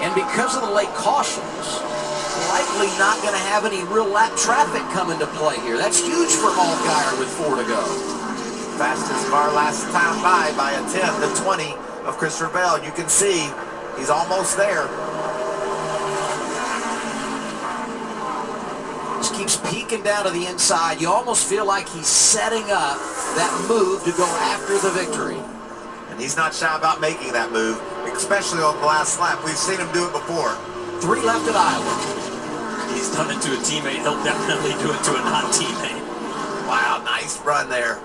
And because of the late cautions, likely not going to have any real lap traffic come into play here. That's huge for Allgaier with 4 to go. Fastest car last time by a 10 to 20 of Christopher Bell. You can see he's almost there. Just keeps peeking down to the inside. You almost feel like he's setting up that move to go after the victory. And he's not shy about making that move, especially on the last lap. We've seen him do it before. 3 left at Iowa. He's done it to a teammate. He'll definitely do it to a non-teammate. Wow, nice run there.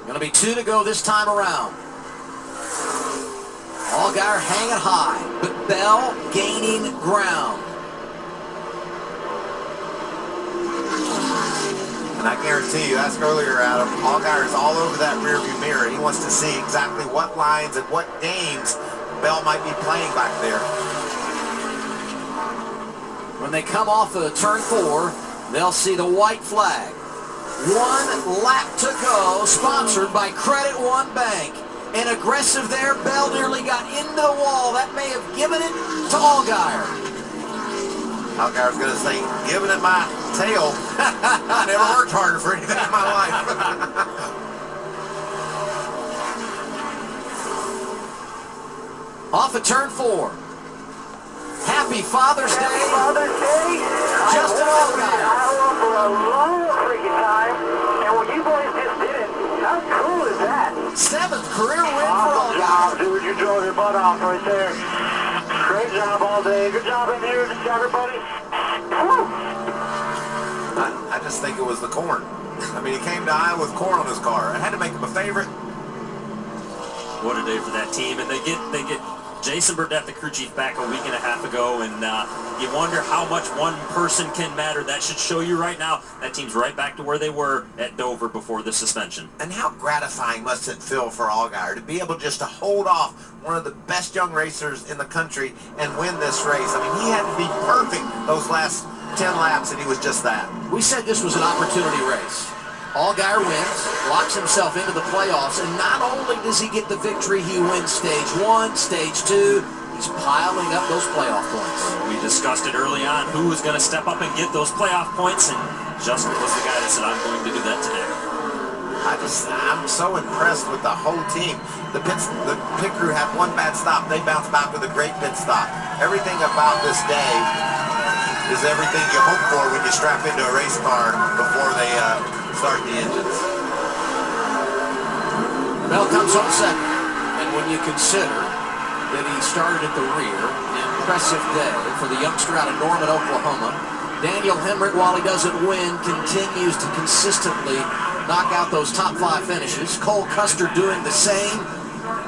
Going to be 2 to go this time around. Allgaier hanging high, but Bell gaining ground. And I guarantee you, ask earlier, Adam, Allgaier is all over that rearview mirror. He wants to see exactly what lines and what games Bell might be playing back there. When they come off of turn 4, they'll see the white flag. 1 lap to go, sponsored by Credit One Bank. And aggressive there, Bell nearly got into the wall. That may have given it to Allgaier. Allgaier's going to say, giving it my tail. I never worked harder for anything in my life. Off of turn 4. Happy Father's Day. Happy Father's Day. Justin Allgaier. Iowa for a long freaking time. And what you boys just did, how cool is that? 7th career win for Awesome job, Allgaier. dude. You drove your butt off right there. Great job all day. Good job in here. Good job, everybody. Woo. I just think it was the corn. I mean, he came to Iowa with corn on his car. It had to make him a favorite. What a day for that team. And they get Jason Burdett, the crew chief, back a week and a half ago, and you wonder how much one person can matter. That should show you right now that team's right back to where they were at Dover before the suspension. And how gratifying must it feel for Allgaier to be able just to hold off one of the best young racers in the country and win this race? I mean, he had to be perfect those last 10 laps, and he was just that. We said this was an opportunity race. Allgaier wins, locks himself into the playoffs, and not only does he get the victory, he wins stage 1, stage 2. He's piling up those playoff points. We discussed it early on, who was going to step up and get those playoff points, and Justin was the guy that said, I'm going to do that today. I'm so impressed with the whole team. The pit crew had one bad stop. They bounced back with a great pit stop. Everything about this day is everything you hope for when you strap into a race car before they start the engines. Bell comes home second, and when you consider that he started at the rear, an impressive day for the youngster out of Norman, Oklahoma. Daniel Hemrick, while he doesn't win, continues to consistently knock out those top 5 finishes. Cole Custer doing the same.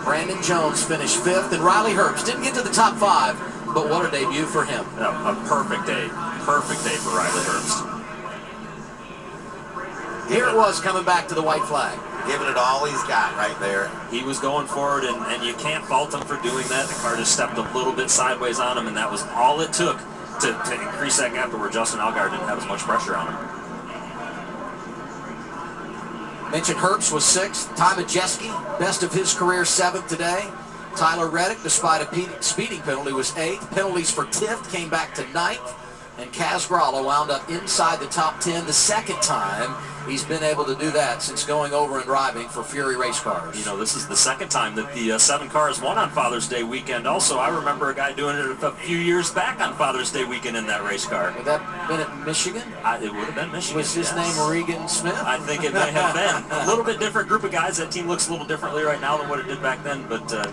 Brandon Jones finished 5th, and Riley Herbst didn't get to the top 5, but what a debut for him. A perfect day for Riley Herbst. Here it was coming back to the white flag. Giving it all he's got right there. He was going for it, and you can't fault him for doing that. The car just stepped a little bit sideways on him, and that was all it took to increase that gap to where Justin Allgaier didn't have as much pressure on him. Mentioned Herbst was 6th. Ty Majeski, best of his career, 7th today. Tyler Reddick, despite a speeding penalty, was 8th. Penalties for Tift came back to 9th. And Kaz Gralla wound up inside the top 10 the second time he's been able to do that since going over and driving for Fury race cars. You know, this is the second time that the 7 cars won on Father's Day weekend. Also, I remember a guy doing it a few years back on Father's Day weekend in that race car. Would that have been at Michigan? It would have been Michigan. Was his name Regan Smith? I think it may have been. A little bit different group of guys. That team looks a little differently right now than what it did back then, but